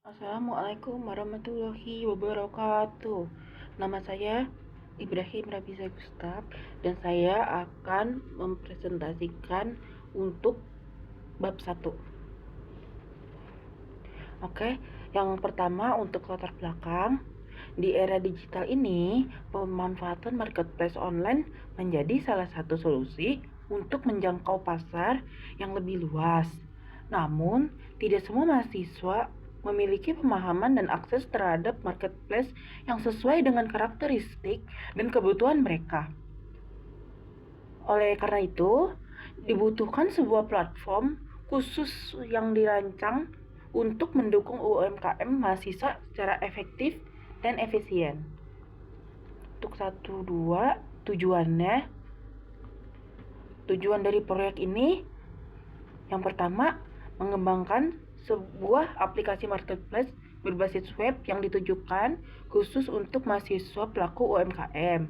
Assalamualaikum warahmatullahi wabarakatuh. Nama saya Ibrahim Rabiza Gustaf dan saya akan mempresentasikan untuk bab 1. Oke, yang pertama untuk latar belakang. Di era digital ini, pemanfaatan marketplace online menjadi salah satu solusi untuk menjangkau pasar yang lebih luas. Namun, tidak semua mahasiswa memiliki pemahaman dan akses terhadap marketplace yang sesuai dengan karakteristik dan kebutuhan mereka. Oleh karena itu, dibutuhkan sebuah platform khusus yang dirancang untuk mendukung UMKM mahasiswa secara efektif dan efisien. Untuk 1-2 tujuannya. Tujuan dari proyek ini yang pertama, mengembangkan sebuah aplikasi marketplace berbasis web yang ditujukan khusus untuk mahasiswa pelaku UMKM.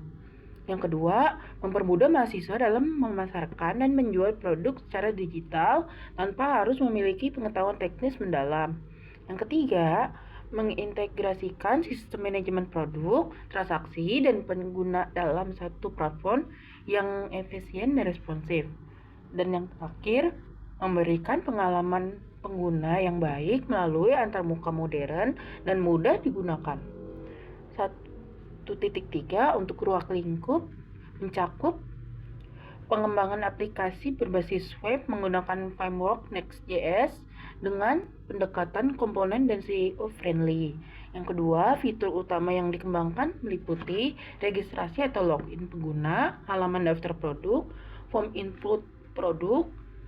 Yang kedua, mempermudah mahasiswa dalam memasarkan dan menjual produk secara digital tanpa harus memiliki pengetahuan teknis mendalam. Yang ketiga, mengintegrasikan sistem manajemen produk, transaksi, dan pengguna dalam satu platform yang efisien dan responsif. Dan yang terakhir, memberikan pengalaman pengguna yang baik melalui antarmuka modern dan mudah digunakan. 1.3 untuk ruang lingkup mencakup pengembangan aplikasi berbasis web menggunakan framework Next.js dengan pendekatan komponen dan SEO friendly. Yang kedua, fitur utama yang dikembangkan meliputi registrasi atau login pengguna, halaman daftar produk, form input produk,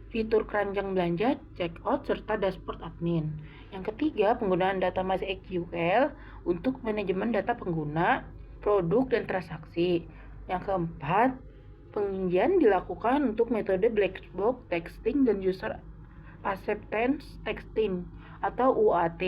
fitur keranjang belanja, checkout, serta dashboard admin. Yang ketiga, penggunaan data MySQL untuk manajemen data pengguna, produk, dan transaksi. Yang keempat, pengujian dilakukan untuk metode black box testing dan user acceptance testing atau UAT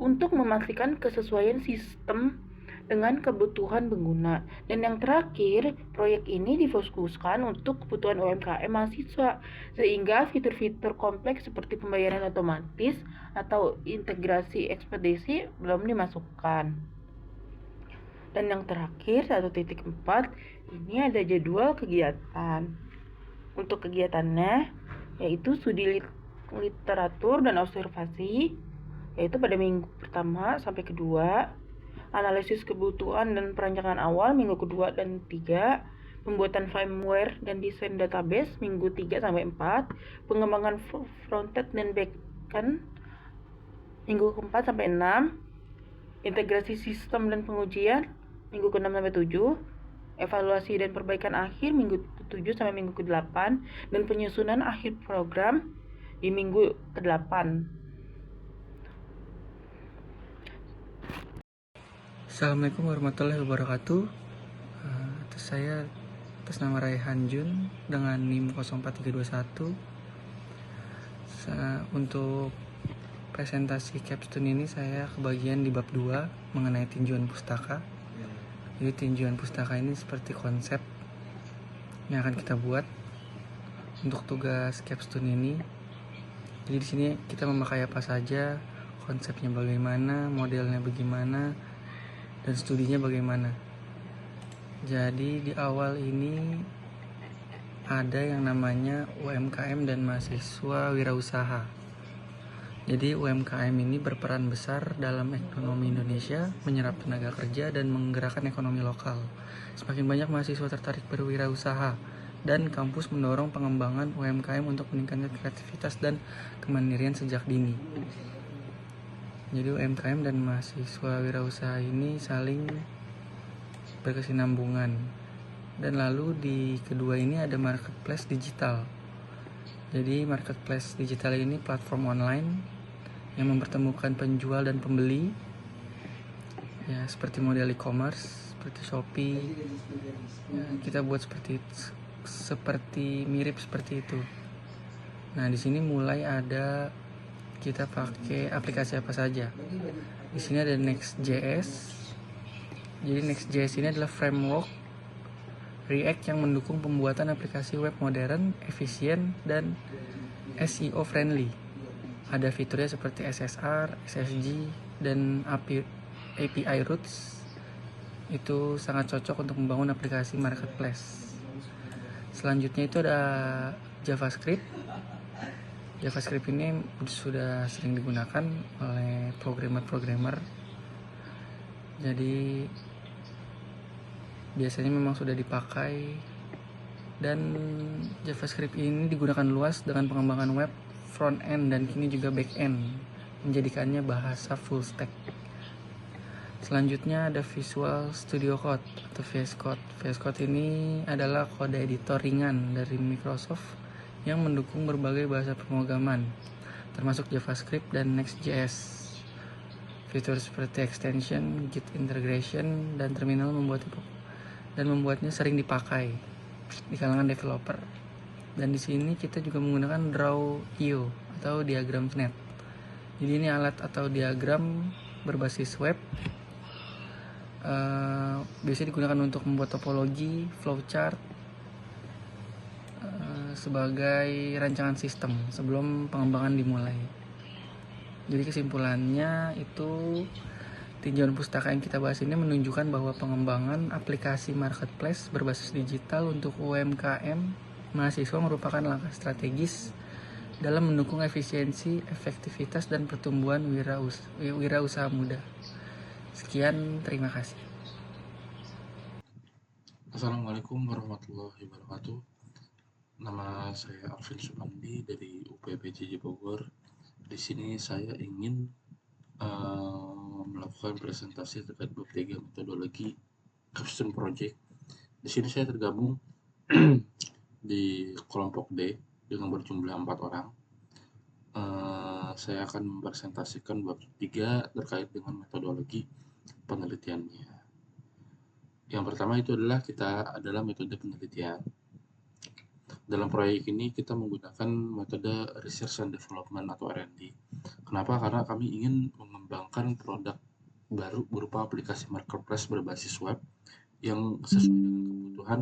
untuk memastikan kesesuaian sistem dengan kebutuhan pengguna. Dan yang terakhir, proyek ini difokuskan untuk kebutuhan UMKM mahasiswa sehingga fitur-fitur kompleks seperti pembayaran otomatis atau integrasi ekspedisi belum dimasukkan. Dan yang terakhir 1.4, ini ada jadwal kegiatan. Untuk kegiatannya yaitu studi literatur dan observasi, yaitu pada minggu pertama sampai kedua, analisis kebutuhan dan perancangan awal minggu kedua dan 3, pembuatan firmware dan desain database minggu 3 sampai 4, pengembangan frontend dan backend minggu ke-4 sampai 6, integrasi sistem dan pengujian minggu ke-6 sampai 7, evaluasi dan perbaikan akhir minggu ke-7 sampai minggu ke-8, dan penyusunan akhir program di minggu ke-8. Assalamualaikum warahmatullahi wabarakatuh. Saya atas nama Raihan Jun dengan NIM 04321. Untuk presentasi capstone ini saya kebagian di bab 2 mengenai tinjauan pustaka. Jadi tinjauan pustaka ini seperti konsep yang akan kita buat untuk tugas capstone ini. Jadi di sini kita memakai apa saja, konsepnya bagaimana, modelnya bagaimana, dan studinya bagaimana. Jadi di awal ini ada yang namanya UMKM dan mahasiswa wirausaha. Jadi UMKM ini berperan besar dalam ekonomi Indonesia, menyerap tenaga kerja dan menggerakkan ekonomi lokal. Semakin banyak mahasiswa tertarik berwirausaha dan kampus mendorong pengembangan UMKM untuk meningkatkan kreativitas dan kemandirian sejak dini. Jadi UMKM dan mahasiswa wirausaha ini saling berkesinambungan. Dan lalu di kedua ini ada marketplace digital. Jadi marketplace digital ini platform online yang mempertemukan penjual dan pembeli, ya seperti model e-commerce, seperti Shopee. Ya, kita buat seperti mirip seperti itu. Nah di sini mulai ada kita pakai aplikasi apa saja. Di sini ada Next.js. Jadi Next.js ini adalah framework React yang mendukung pembuatan aplikasi web modern, efisien, dan SEO friendly. Ada fiturnya seperti SSR, SSG, dan API Roots itu sangat cocok untuk membangun aplikasi marketplace. Selanjutnya itu ada JavaScript. JavaScript ini sudah sering digunakan oleh programmer. Jadi biasanya memang sudah dipakai, dan JavaScript ini digunakan luas dengan pengembangan web front end dan kini juga back end, menjadikannya bahasa full stack. Selanjutnya ada Visual Studio Code atau VS Code. VS Code ini adalah kode editor ringan dari Microsoft yang mendukung berbagai bahasa pemrograman, termasuk JavaScript dan Next.js. Fitur seperti extension, Git integration, dan terminal membuatnya sering dipakai di kalangan developer. Dan di sini kita juga menggunakan Draw.io atau Diagrams.net. Jadi ini alat atau diagram berbasis web. Biasanya digunakan untuk membuat topologi, flowchart, sebagai rancangan sistem sebelum pengembangan dimulai. Jadi kesimpulannya itu, tinjauan pustaka yang kita bahas ini menunjukkan bahwa pengembangan aplikasi marketplace berbasis digital untuk UMKM mahasiswa merupakan langkah strategis dalam mendukung efisiensi, efektivitas, dan pertumbuhan wirausaha muda. Sekian, terima kasih. Assalamualaikum warahmatullahi wabarakatuh. Nama saya Alvin Supandi dari UPPJJ Bogor. Di sini saya ingin melakukan presentasi terkait bab 3 metodologi Capstone Project. Di sini saya tergabung di kelompok D dengan berjumlah 4 orang. Saya akan mempresentasikan bab 3 terkait dengan metodologi penelitiannya. Yang pertama itu adalah metode penelitian. Dalam proyek ini kita menggunakan metode Research and Development atau R&D. Kenapa? Karena kami ingin mengembangkan produk baru berupa aplikasi marketplace berbasis web yang sesuai dengan kebutuhan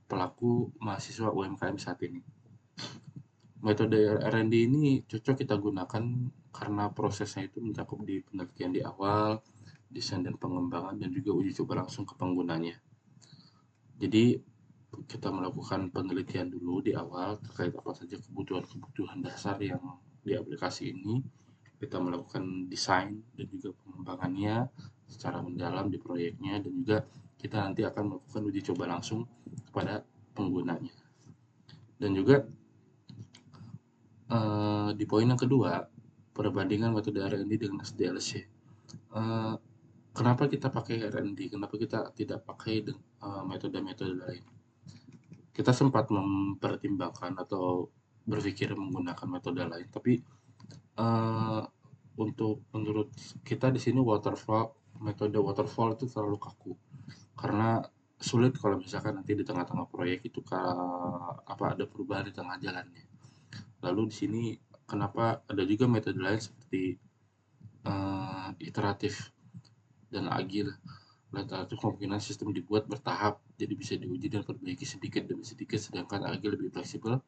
pelaku mahasiswa UMKM saat ini. Metode R&D ini cocok kita gunakan karena prosesnya itu mencakup di penelitian di awal, desain dan pengembangan, dan juga uji coba langsung ke penggunanya. Jadi kita melakukan penelitian dulu di awal terkait apa saja kebutuhan dasar yang di aplikasi ini. Kita melakukan desain dan juga pengembangannya secara mendalam di proyeknya, dan juga kita nanti akan melakukan uji coba langsung kepada penggunanya. Dan juga di poin yang kedua, perbandingan metode R&D dengan SDLC. Kenapa kita pakai R&D? Kenapa kita tidak pakai metode-metode lain? Kita sempat mempertimbangkan atau berpikir menggunakan metode lain, tapi menurut kita di sini metode waterfall itu terlalu kaku, karena sulit kalau misalkan nanti di tengah-tengah proyek itu ada perubahan di tengah jalannya. Lalu di sini kenapa ada juga metode lain seperti iteratif dan agil. Iteratif kemungkinan sistem dibuat bertahap, jadi bisa diuji dan perbaiki sedikit demi sedikit, sedangkan agil lebih fleksibel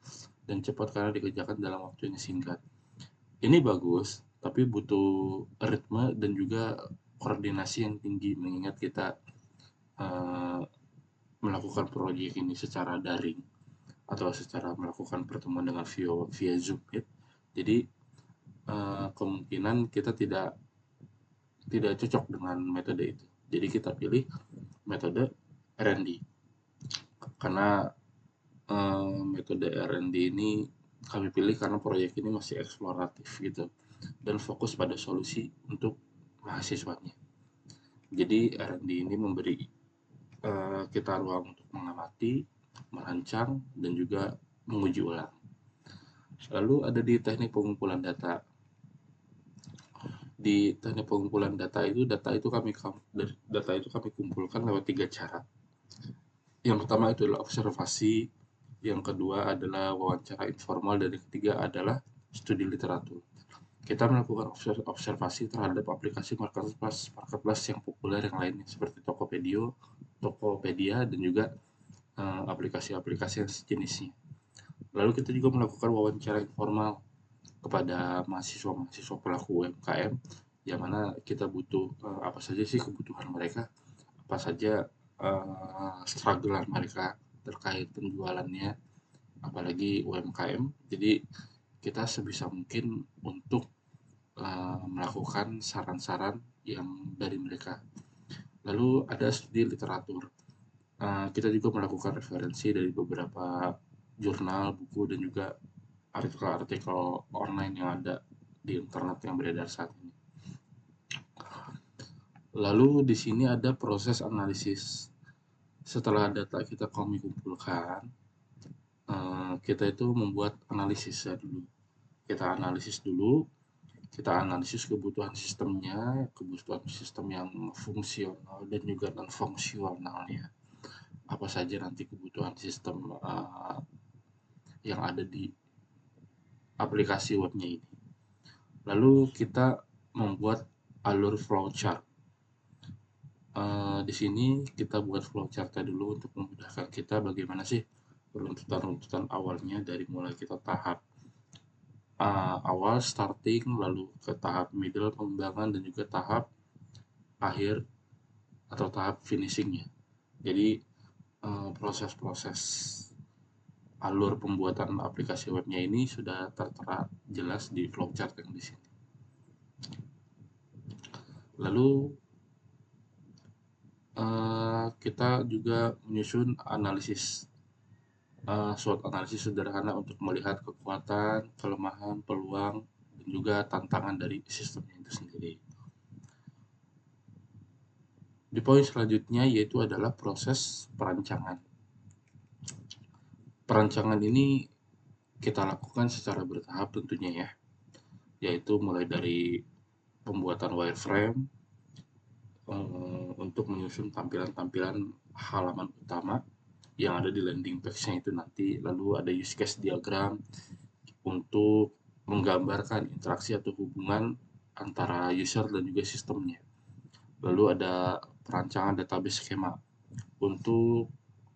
dan cepat karena dikerjakan dalam waktu yang singkat. Ini bagus, tapi butuh ritme dan juga koordinasi yang tinggi, mengingat kita melakukan proyek ini secara daring atau secara melakukan pertemuan dengan via Zoom. Jadi kemungkinan kita tidak cocok dengan metode itu. Jadi kita pilih metode R&D. Karena metode R&D ini kami pilih karena proyek ini masih eksploratif gitu, dan fokus pada solusi untuk mahasiswanya. Jadi R&D ini memberi kita ruang untuk mengamati, merancang, dan juga menguji ulang. Lalu ada di teknik pengumpulan data. Di teknik pengumpulan data itu kami kumpulkan lewat 3 cara. Yang pertama itu adalah observasi, yang kedua adalah wawancara informal, dan yang ketiga adalah studi literatur. Kita melakukan observasi terhadap aplikasi marketplace yang populer yang lainnya seperti Tokopedia, dan juga aplikasi-aplikasi yang sejenisnya. Lalu kita juga melakukan wawancara informal kepada mahasiswa pelaku UMKM yang mana kita butuh apa saja sih kebutuhan mereka, apa saja strugglean mereka terkait penjualannya, apalagi UMKM. Jadi kita sebisa mungkin untuk melakukan saran-saran yang dari mereka. Lalu ada studi literatur. Kita juga melakukan referensi dari beberapa jurnal, buku, dan juga artikel-artikel online yang ada di internet yang beredar saat ini. Lalu di sini ada proses analisis. Setelah data kami kumpulkan, kita itu membuat analisisnya dulu. Kita analisis kebutuhan sistemnya, kebutuhan sistem yang fungsional dan juga non-fungsionalnya. Apa saja nanti kebutuhan sistem yang ada di aplikasi webnya ini. Lalu kita membuat alur flowchart. Di sini kita buat flowchart-nya dulu untuk memudahkan kita bagaimana sih runtutan awalnya dari mulai kita tahap awal starting, lalu ke tahap middle pengembangan, dan juga tahap akhir atau tahap finishingnya. Jadi proses-proses alur pembuatan aplikasi webnya ini sudah tertera jelas di flowchart yang di sini. Lalu kita juga menyusun analisis SWOT analisis sederhana untuk melihat kekuatan, kelemahan, peluang, dan juga tantangan dari sistemnya itu sendiri. Di poin selanjutnya yaitu adalah proses perancangan. Perancangan ini kita lakukan secara bertahap tentunya ya, yaitu mulai dari pembuatan wireframe untuk menyusun tampilan-tampilan halaman utama yang ada di landing page-nya itu nanti, lalu ada use case diagram untuk menggambarkan interaksi atau hubungan antara user dan juga sistemnya. Lalu ada perancangan database skema untuk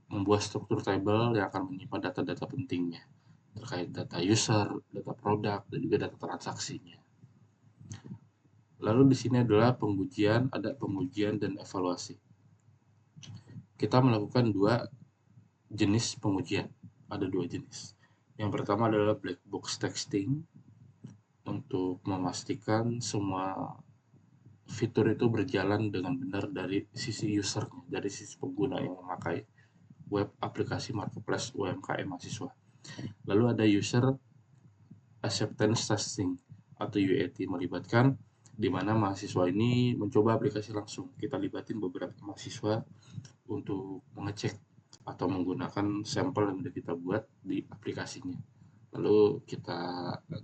membuat struktur table yang akan menyimpan data-data pentingnya terkait data user, data produk, dan juga data transaksinya. Lalu di sini adalah ada pengujian dan evaluasi. Kita melakukan dua jenis pengujian, ada dua jenis. Yang pertama adalah black box testing untuk memastikan semua fitur itu berjalan dengan benar dari sisi usernya, dari sisi pengguna yang memakai web aplikasi marketplace UMKM mahasiswa. Lalu ada user acceptance testing atau UAT, melibatkan di mana mahasiswa ini mencoba aplikasi langsung. Kita libatin beberapa mahasiswa untuk mengecek atau menggunakan sampel yang sudah kita buat di aplikasinya. Lalu kita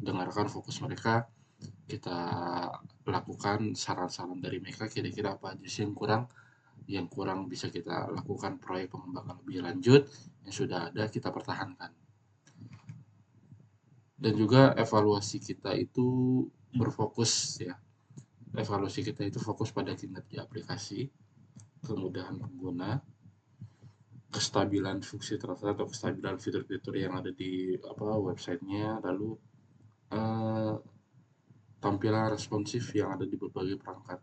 dengarkan fokus mereka, kita lakukan saran-saran dari mereka, kira-kira apa aja sih yang kurang bisa kita lakukan proyek pengembangan lebih lanjut, yang sudah ada kita pertahankan. Dan juga evaluasi kita itu berfokus ya. Evaluasi kita itu fokus pada kinerja aplikasi, kemudahan pengguna, kestabilan fungsi transaksi atau kestabilan fitur-fitur yang ada di websitenya, lalu tampilan responsif yang ada di berbagai perangkat.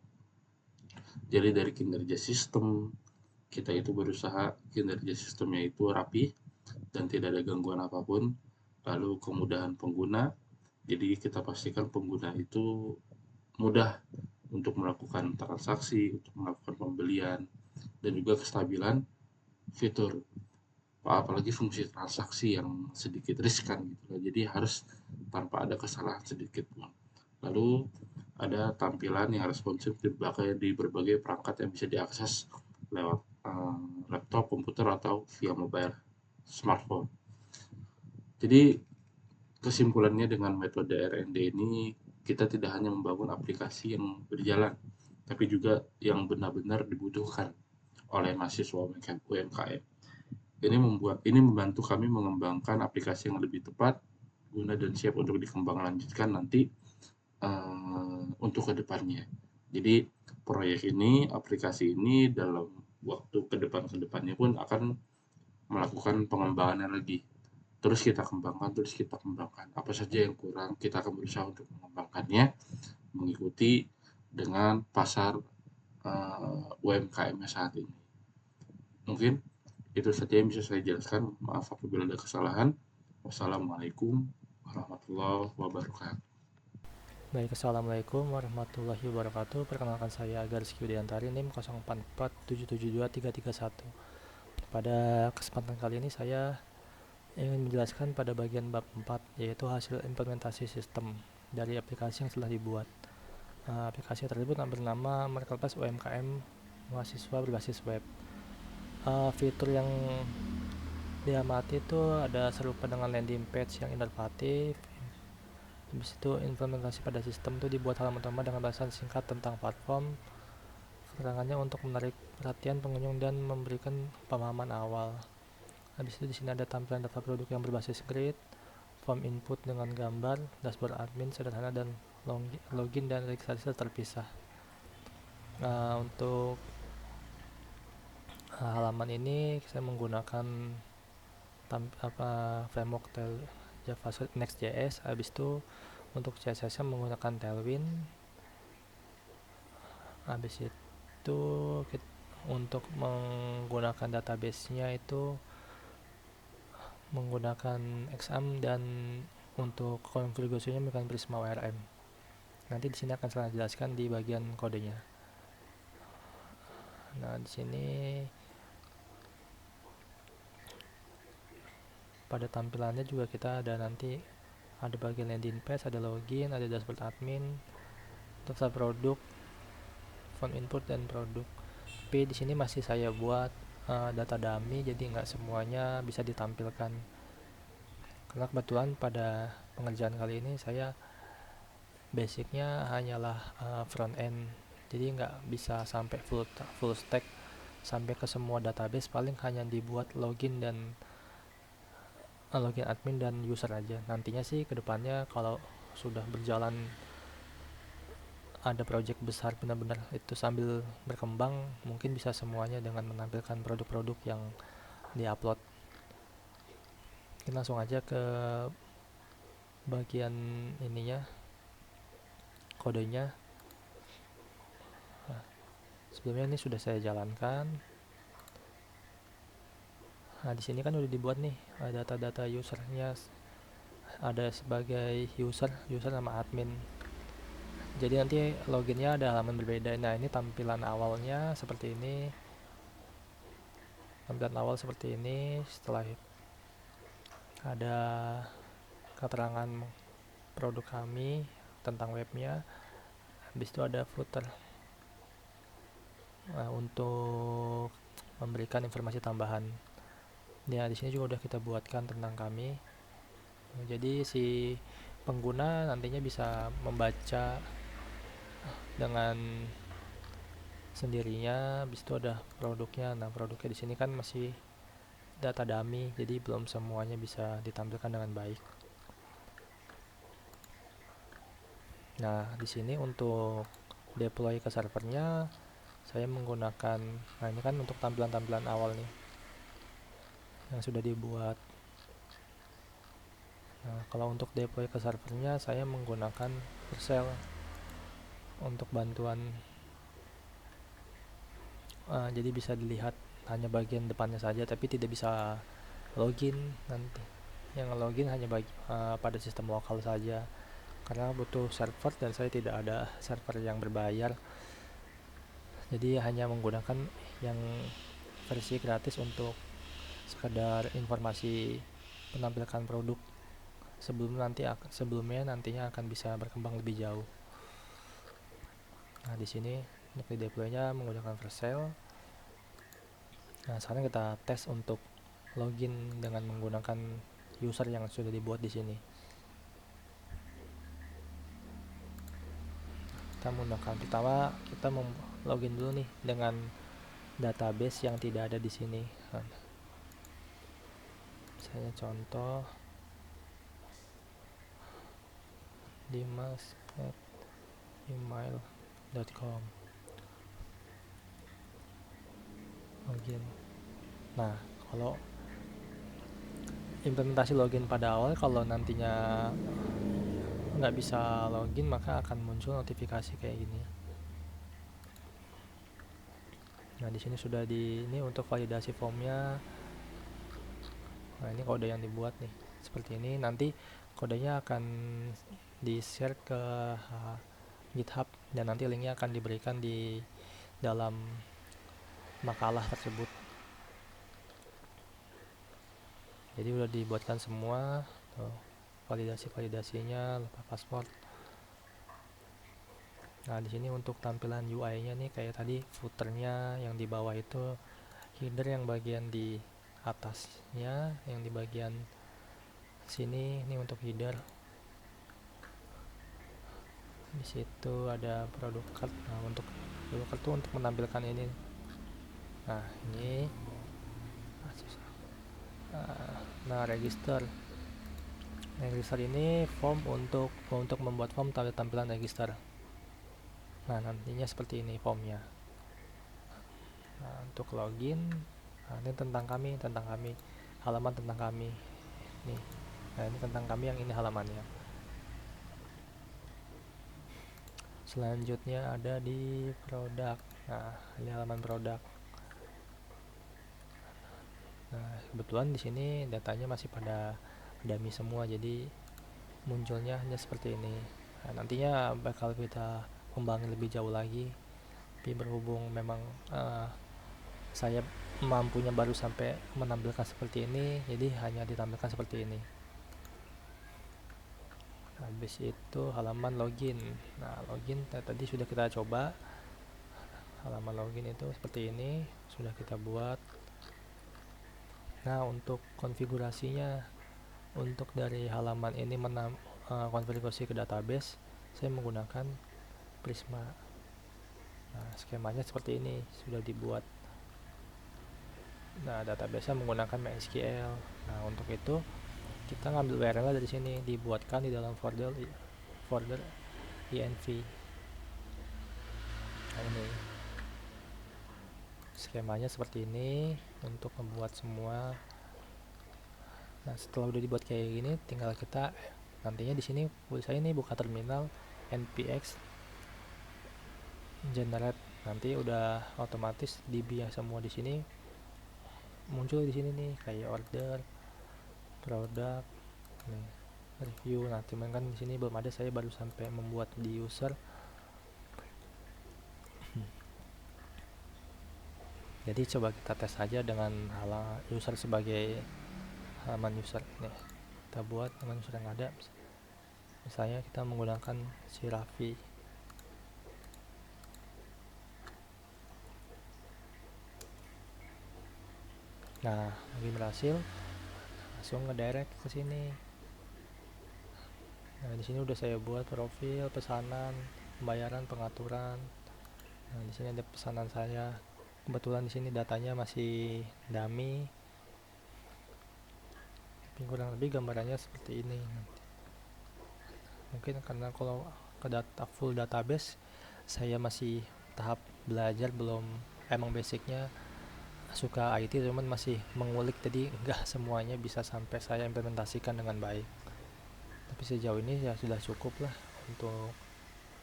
Jadi dari kinerja sistem, kita itu berusaha kinerja sistemnya itu rapi dan tidak ada gangguan apapun. Lalu kemudahan pengguna, jadi kita pastikan pengguna itu mudah untuk melakukan transaksi, untuk melakukan pembelian, dan juga kestabilan fitur. Apalagi fungsi transaksi yang sedikit riskan gitu. Jadi harus tanpa ada kesalahan sedikit pun. Lalu ada tampilan yang responsif di berbagai perangkat yang bisa diakses lewat laptop, komputer, atau via mobile smartphone. Jadi kesimpulannya dengan metode R&D ini, kita tidak hanya membangun aplikasi yang berjalan, tapi juga yang benar-benar dibutuhkan oleh mahasiswa UMKM. Ini membantu kami mengembangkan aplikasi yang lebih tepat, guna dan siap untuk dikembanglanjutkan nanti untuk kedepannya. Jadi proyek ini, aplikasi ini dalam waktu kedepannya pun akan melakukan pengembangannya lagi. Terus kita kembangkan. Apa saja yang kurang, kita akan berusaha untuk mengembangkannya, mengikuti dengan pasar UMKM saat ini. Mungkin itu saja yang bisa saya jelaskan. Maaf apabila ada kesalahan. Wassalamualaikum warahmatullahi wabarakatuh. Baik, Assalamualaikum warahmatullahi wabarakatuh. Perkenalkan saya Garis Widiantari, NIM 0447723331. Pada kesempatan kali ini saya ingin menjelaskan pada bagian bab 4, yaitu hasil implementasi sistem dari aplikasi yang telah dibuat. Aplikasi tersebut bernama Marketplace UMKM Mahasiswa Berbasis Web. Fitur yang diamati itu ada serupa dengan landing page yang inovatif. Habis itu implementasi pada sistem itu dibuat halaman utama dengan bahasan singkat tentang platform, keterangannya untuk menarik perhatian pengunjung dan memberikan pemahaman awal. Habis itu di sini ada tampilan data produk yang berbasis grid, form input dengan gambar, dashboard admin sederhana dan login dan registrasi terpisah. Untuk halaman ini saya menggunakan framework JavaScript Next.js. Habis itu untuk CSS menggunakan Tailwind. Habis itu untuk menggunakan database-nya itu menggunakan XAMPP dan untuk konfigurasinya menggunakan Prisma ORM. Nanti di sini akan saya jelaskan di bagian kodenya. Nah, di sini pada tampilannya juga kita ada bagian landing page, ada login, ada dashboard admin, daftar produk, form input dan produk. Tapi di sini masih saya buat data dummy, jadi nggak semuanya bisa ditampilkan. Karena kebetulan pada pengerjaan kali ini saya basicnya hanyalah front end, jadi nggak bisa sampai full stack sampai ke semua database. Paling hanya dibuat login admin dan user aja. Nantinya sih kedepannya kalau sudah berjalan ada project besar benar-benar itu sambil berkembang, mungkin bisa semuanya dengan menampilkan produk-produk yang diupload. Kita langsung aja ke bagian ininya, kodenya. Sebelumnya ini sudah saya jalankan. Nah, di sini kan udah dibuat nih data-data usernya, ada sebagai user sama admin. Jadi nanti loginnya ada halaman berbeda. Nah, ini tampilan awalnya seperti ini. Setelah itu ada keterangan produk kami tentang webnya. Habis itu ada footer untuk memberikan informasi tambahan. Ya, di sini juga udah kita buatkan tentang kami. Jadi si pengguna nantinya bisa membaca dengan sendirinya. Habis itu ada produknya. Nah, produknya di sini kan masih data dummy, jadi belum semuanya bisa ditampilkan dengan baik. Nah, di sini untuk deploy ke servernya saya menggunakan, nah ini kan untuk tampilan-tampilan awal nih yang sudah dibuat. Nah, kalau untuk deploy ke servernya saya menggunakan Vercel untuk bantuan. Jadi bisa dilihat hanya bagian depannya saja, tapi tidak bisa login nanti. Yang login hanya pada sistem lokal saja, karena butuh server dan saya tidak ada server yang berbayar. Jadi hanya menggunakan yang versi gratis untuk sekedar informasi menampilkan produk. Sebelumnya nantinya akan bisa berkembang lebih jauh. Nah, di sini untuk di deploy-nya menggunakan Vercel. Nah, sekarang kita tes untuk login dengan menggunakan user yang sudah dibuat di sini. Kita menggunakan pertama, kita login dulu nih dengan database yang tidak ada di sini. Misalnya contoh dimas@email.com, login. Nah, kalau implementasi login pada awal, kalau nantinya nggak bisa login maka akan muncul notifikasi kayak gini. Nah, di sini sudah ini untuk validasi formnya. Nah, ini kode yang dibuat nih seperti ini. Nanti kodenya akan di share ke GitHub dan nanti linknya akan diberikan di dalam makalah tersebut. Jadi udah dibuatkan semua tuh, validasinya, lupa password. Nah, di sini untuk tampilan UI-nya nih kayak tadi, footernya yang di bawah itu, header yang bagian di atasnya, yang di bagian sini ini untuk header. Di situ ada product card. Nah, untuk product card tuh untuk menampilkan ini. Nah, ini nah, register ini form untuk membuat form tampilan register. Nah, nantinya seperti ini formnya. Nah, untuk login, nah, ini tentang kami, halaman tentang kami nih. Nah, ini tentang kami, yang ini halamannya. Selanjutnya ada di produk. Nah, ini halaman produk. Nah, kebetulan di sini datanya masih pada dummy semua, jadi munculnya hanya seperti ini. Nah, nantinya bakal kita kembangin lebih jauh lagi, tapi berhubung memang saya mampunya baru sampai menampilkan seperti ini, jadi hanya ditampilkan seperti ini. Habis itu halaman login. Nah, login tadi sudah kita coba. Halaman login itu seperti ini, sudah kita buat. Nah, untuk konfigurasinya, untuk dari halaman ini konfigurasi ke database, saya menggunakan Prisma. Nah, skemanya seperti ini sudah dibuat. Nah, database menggunakan MySQL. Nah, untuk itu kita ngambil URL dari sini, dibuatkan di dalam folder env. Nah, ini skemanya seperti ini untuk membuat semua. Nah, setelah udah dibuat kayak gini, tinggal kita nantinya di sini saya ini buka terminal npx generate, nanti udah otomatis DB yang semua di sini muncul di sini nih, kayak order, produk, nih, review. Nah, cuman kan di sini belum ada, saya baru sampai membuat di user. Jadi coba kita tes saja dengan user sebagai halaman user. Nih, kita buat dengan user yang ada. Misalnya kita menggunakan si Raffi. Nah, lagi berhasil, langsung ngedirect ke sini. Nah, di sini udah saya buat profil, pesanan, pembayaran, pengaturan. Nah, di sini ada pesanan saya. Kebetulan di sini datanya masih dummy, tapi kurang lebih gambarannya seperti ini. Mungkin karena kalau ke full database saya masih tahap belajar, belum, emang basicnya suka IT, cuman masih mengulik, jadi enggak semuanya bisa sampai saya implementasikan dengan baik. Tapi sejauh ini ya sudah cukup lah untuk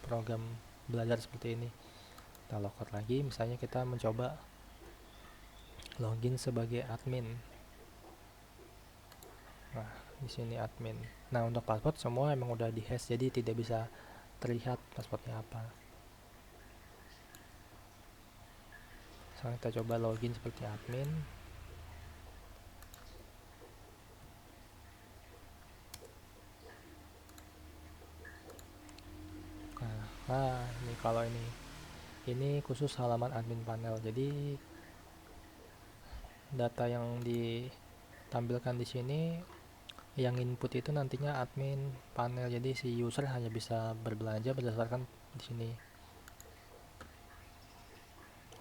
program belajar seperti ini. Kita login lagi, misalnya kita mencoba login sebagai admin. Nah, di sini admin. Nah, untuk password semua emang udah di hash, jadi tidak bisa terlihat passwordnya apa. Sekarang kita coba login seperti admin. Nah, ini kalau ini khusus halaman admin panel. Jadi data yang ditampilkan di sini, yang input itu nantinya admin panel. Jadi si user hanya bisa berbelanja berdasarkan di sini.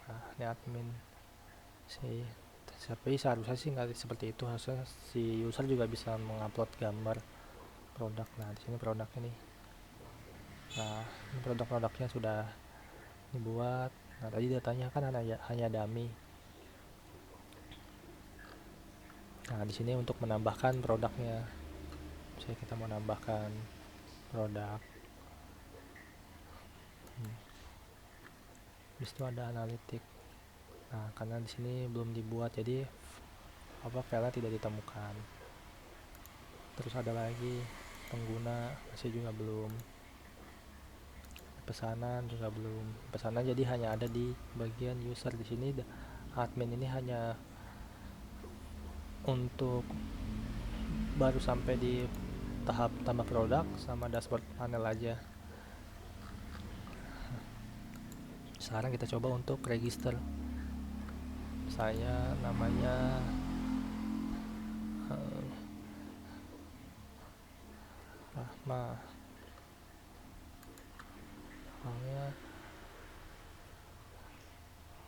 Nah, ini admin. Tapi seharusnya sih nggak seperti itu. Harusnya si user juga bisa mengupload gambar produk. Nah, di sini produknya nih. Nah, ini produk-produknya sudah dibuat. Nah, tadi datanya kan hanya dummy. Nah, di sini untuk menambahkan produknya, misalnya kita mau nambahkan produk. Habis itu ada analitik. Nah, karena di sini belum dibuat, jadi filenya tidak ditemukan. Terus ada lagi pengguna, masih juga belum. Pesanan juga belum. Pesanan jadi hanya ada di bagian user. Di sini admin ini hanya untuk baru sampai di tahap tambah produk sama dashboard panel aja. Sekarang kita coba untuk register. Saya namanya Rahma, namanya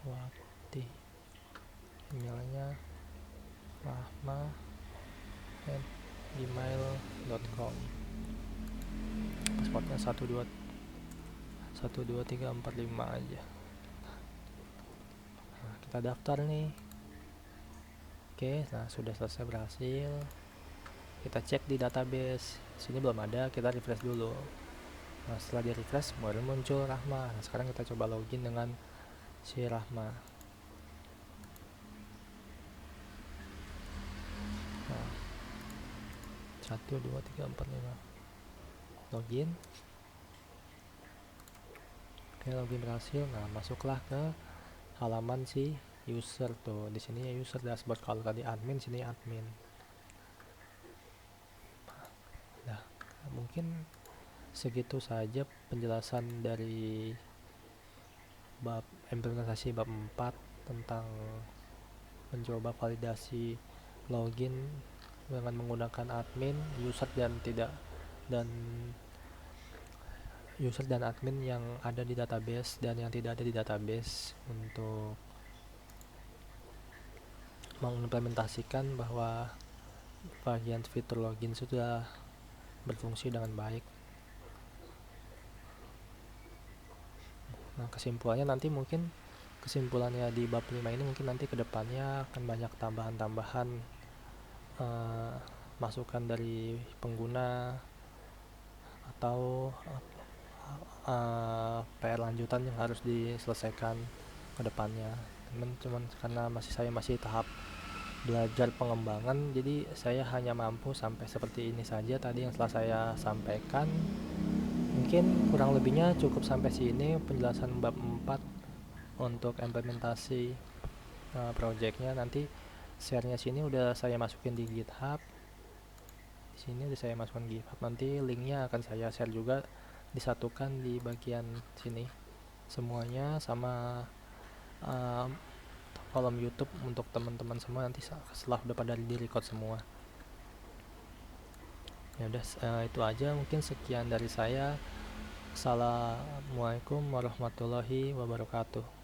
Wati, emailnya rahma@gmail.com, passwordnya 12345 aja. Nah, kita daftar nih. Oke, nah sudah selesai, berhasil. Kita cek di database, sini belum ada, kita refresh dulu. Nah, setelah di refresh baru muncul Rahma. Nah, sekarang kita coba login dengan si Rahma. Nah, 1 2 3 4 5 login. Oke, login berhasil. Nah, masuklah ke halaman si user tuh. Di sini user dashboard, kalau tadi admin, sini admin. Nah, mungkin segitu saja penjelasan dari implementasi bab 4 tentang mencoba validasi login dengan menggunakan admin, user dan admin yang ada di database dan yang tidak ada di database, untuk mengimplementasikan bahwa bagian fitur login sudah berfungsi dengan baik. Nah, kesimpulannya di bab 5 ini mungkin nanti kedepannya akan banyak tambahan-tambahan masukan dari pengguna atau PR lanjutan yang harus diselesaikan ke depannya. Cuman karena saya masih tahap belajar pengembangan, jadi saya hanya mampu sampai seperti ini saja tadi yang telah saya sampaikan. Mungkin kurang lebihnya cukup sampai sini penjelasan bab 4 untuk implementasi projectnya. Nanti share-nya sini udah saya masukin di GitHub. Di sini udah saya masukkan GitHub. Nanti linknya akan saya share juga, disatukan di bagian sini semuanya, sama kolom YouTube untuk teman-teman semua nanti setelah udah pada di record semua. Ya udah, itu aja mungkin, sekian dari saya. Assalamualaikum warahmatullahi wabarakatuh.